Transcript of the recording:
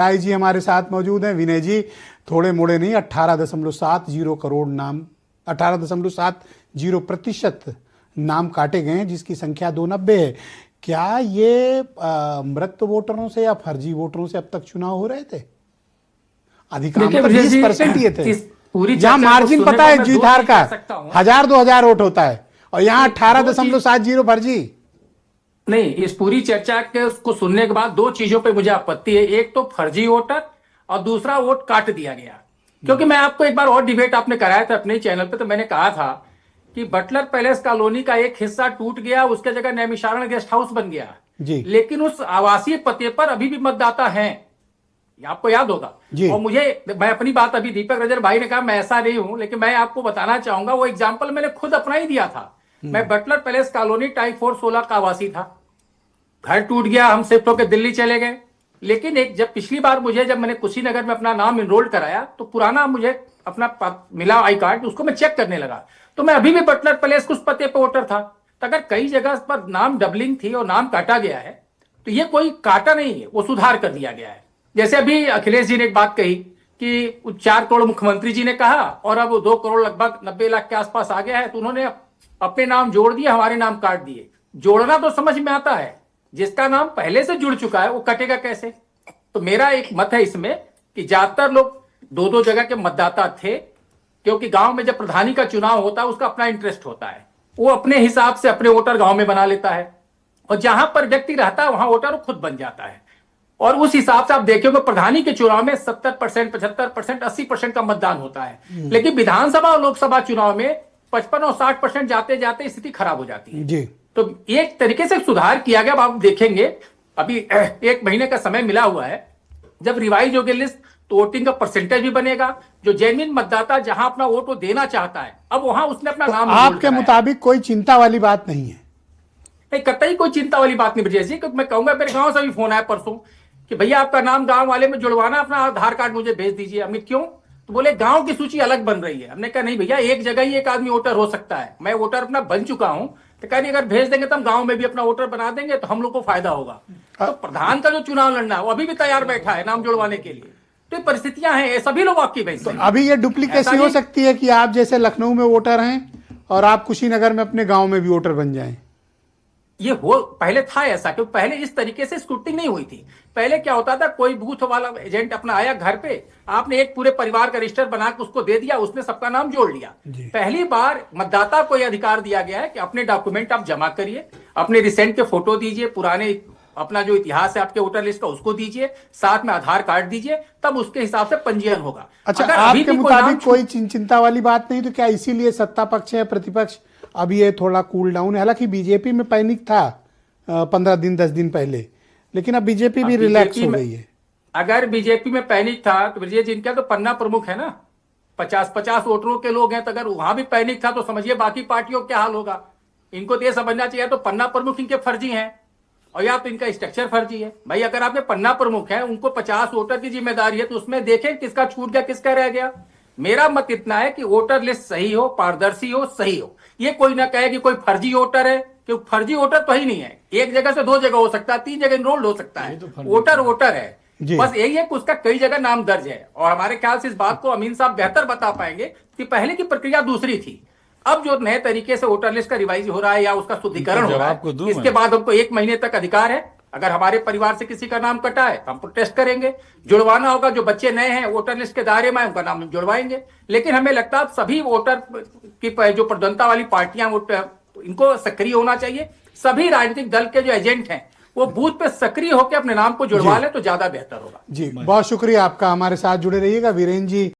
राय जी हमारे साथ मौजूद हैं। विनय जी, थोड़े मोड़े नहीं, 18.70 करोड़ नाम, 18.70% नाम काटे गए हैं, जिसकी संख्या 290 है। क्या ये मृत वोटरों से या फर्जी वोटरों से अब तक चुनाव हो रहे थे? अधिकांश 20% ये थे। जहां मार्जिन पता है जीत हार का 1000-2000 वोट होता है, और यहाँ 18.70 फर्जी। नहीं, इस पूरी चर्चा के उसको सुनने के बाद दो चीजों पे मुझे आपत्ति है। एक तो फर्जी वोटर, और दूसरा वोट काट दिया गया। क्योंकि मैं आपको एक बार और डिबेट आपने कराया था अपने चैनल पे, तो मैंने कहा था कि बटलर पैलेस कॉलोनी का एक हिस्सा टूट गया, उसके जगह नैमिषारण गेस्ट हाउस बन गया जी। लेकिन उस आवासीय पते पर अभी भी मतदाता हैं, आपको याद होगा। और मैं अपनी बात अभी दीपक रंजन भाई ने कहा मैं ऐसा नहीं हूं, लेकिन मैं आपको बताना चाहूंगा, वो एग्जाम्पल मैंने खुद अपना ही दिया था। मैं बटलर पैलेस कॉलोनी टाइप 416 का आवासी था, घर टूट गया, हम शिफ्ट होकर दिल्ली चले गए। लेकिन जब पिछली बार जब मैंने कुशीनगर में अपना नाम इनरोल कराया, तो पुराना मुझे अपना मिला आई कार्ड, उसको मैं चेक करने लगा, तो मैं अभी भी बटलर पैलेस उस पते पे वोटर था। तो अगर कई जगह पर नाम डबलिंग थी और नाम काटा गया है, तो ये कोई काटा नहीं है, वो सुधार कर दिया गया है। जैसे अभी अखिलेश जी ने एक बात कही कि 4 करोड़ मुख्यमंत्री जी ने कहा, और अब 2 करोड़ लगभग 90 लाख के आसपास आ गया है, तो उन्होंने अपने नाम जोड़ दिए, हमारे नाम काट दिए। जोड़ना तो समझ में आता है, जिसका नाम पहले से जुड़ चुका है वो कटेगा कैसे? तो मेरा एक मत है इसमें कि ज्यादातर लोग 2-2 जगह के मतदाता थे, क्योंकि गांव में जब प्रधानी का चुनाव होता है उसका अपना इंटरेस्ट होता है, वो अपने हिसाब से अपने वोटर गांव में बना लेता है, और जहां पर व्यक्ति रहता है वहां वोटर खुद बन जाता है। और उस हिसाब से आप देखोगे प्रधानी के चुनाव में 70%, 75%, 80% का मतदान होता है, लेकिन विधानसभा और लोकसभा चुनाव में 55 और 60% जाते जाते स्थिति खराब हो जाती है जी। तो एक तरीके से सुधार किया गया। अब आप देखेंगे अभी 1 महीने का समय मिला हुआ है, जब रिवाइज होगी लिस्ट तो वोटिंग का परसेंटेज भी बनेगा। जो जेन्युइन मतदाता जहां अपना वोट वो देना चाहता है, अब वहां उसने अपना नाम आपके मुताबिक कोई चिंता वाली बात नहीं है? नहीं, कतई कोई चिंता वाली बात नहीं ब्रजेश जी। क्योंकि मैं कहूंगा, मेरे गांव से भी फोन आया परसों कि भैया आपका नाम गांव वाले में जुड़वाना, अपना आधार कार्ड मुझे भेज दीजिए। अमित क्यों? तो बोले गांव की सूची अलग बन रही है। हमने कहा नहीं भैया, एक जगह ही एक आदमी वोटर हो सकता है, मैं वोटर अपना बन चुका हूं। तो कह नहीं, अगर भेज देंगे तो हम गांव में भी अपना वोटर बना देंगे, तो हम लोग को फायदा होगा। तो प्रधान का जो चुनाव लड़ना है वो अभी भी तैयार बैठा है नाम जुड़वाने के लिए। तो ये परिस्थितियां हैं, सभी लोग आपकी वैसे। तो अभी ये डुप्लीकेसी हो सकती है कि आप जैसे लखनऊ में वोटर हैं और आप कुशीनगर में अपने गांव में भी वोटर बन जाएं? ये पहले था ऐसा, क्योंकि पहले इस तरीके से स्क्रूटनी नहीं हुई थी। पहले क्या होता था, कोई बूथ वाला एजेंट अपना आया घर पे, आपने एक पूरे परिवार का रजिस्टर बना के उसको दे दिया, उसने सबका नाम जोड़ लिया। पहली बार मतदाता को यह अधिकार दिया गया है कि अपने डॉक्यूमेंट आप जमा करिए, अपने रिसेंट के फोटो दीजिए, पुराने अपना जो इतिहास है आपके वोटर लिस्ट का उसको दीजिए, साथ में आधार कार्ड दीजिए, तब उसके हिसाब से पंजीयन होगा। अच्छा, आपके मुताबिक कोई चिंता वाली बात नहीं, तो क्या इसीलिए सत्ता पक्ष है प्रतिपक्ष अब ये थोड़ा कूल डाउन है? हालांकि बीजेपी में पैनिक था 15 दिन 10 दिन पहले, लेकिन अब बीजेपी भी रिलैक्स हो गई है। अगर बीजेपी में पैनिक था तो ब्रजेश जी, इनका तो पन्ना प्रमुख है ना, 50-50 वोटरों के लोग हैं, तो अगर वहां भी पैनिक था तो समझिए बाकी पार्टियों का क्या हाल होगा। इनको तो यह समझना चाहिए तो पन्ना प्रमुख इनके फर्जी हैं, और या तो इनका स्ट्रक्चर फर्जी है। भाई अगर आपके पन्ना प्रमुख है, उनको 50 वोटर की जिम्मेदारी है, तो उसमें देखें किसका छूट गया किसका रह गया। मेरा मत इतना है कि वोटर लिस्ट सही हो, पारदर्शी हो, सही हो। ये कोई ना कहे कि कोई फर्जी वोटर है, क्योंकि फर्जी वोटर तो ही नहीं है। एक जगह से 2 जगह हो सकता है, 3 जगह इनरोल्ड हो सकता है, वोटर वोटर है। बस यही है कि उसका कई जगह नाम दर्ज है। और हमारे ख्याल से इस बात को अमीन साहब बेहतर बता पाएंगे कि पहले की प्रक्रिया दूसरी थी। अब जो नए तरीके से वोटर लिस्ट का रिवाइज हो रहा है या उसका शुद्धिकरण हो रहा है, इसके बाद हमको 1 महीने तक अधिकार है। अगर हमारे परिवार से किसी का नाम कटा है तो हम प्रोटेस्ट करेंगे, जुड़वाना होगा। जो बच्चे नए हैं वोटर लिस्ट के दायरे में, उनका नाम जुड़वाएंगे। लेकिन हमें लगता है सभी वोटर की जो प्रदंता वाली पार्टियां, इनको सक्रिय होना चाहिए। सभी राजनीतिक दल के जो एजेंट हैं वो बूथ पे सक्रिय होकर अपने नाम को जुड़वा ले तो ज्यादा बेहतर होगा। जी, बहुत शुक्रिया आपका, हमारे साथ जुड़े रहिएगा वीरेंद्र जी।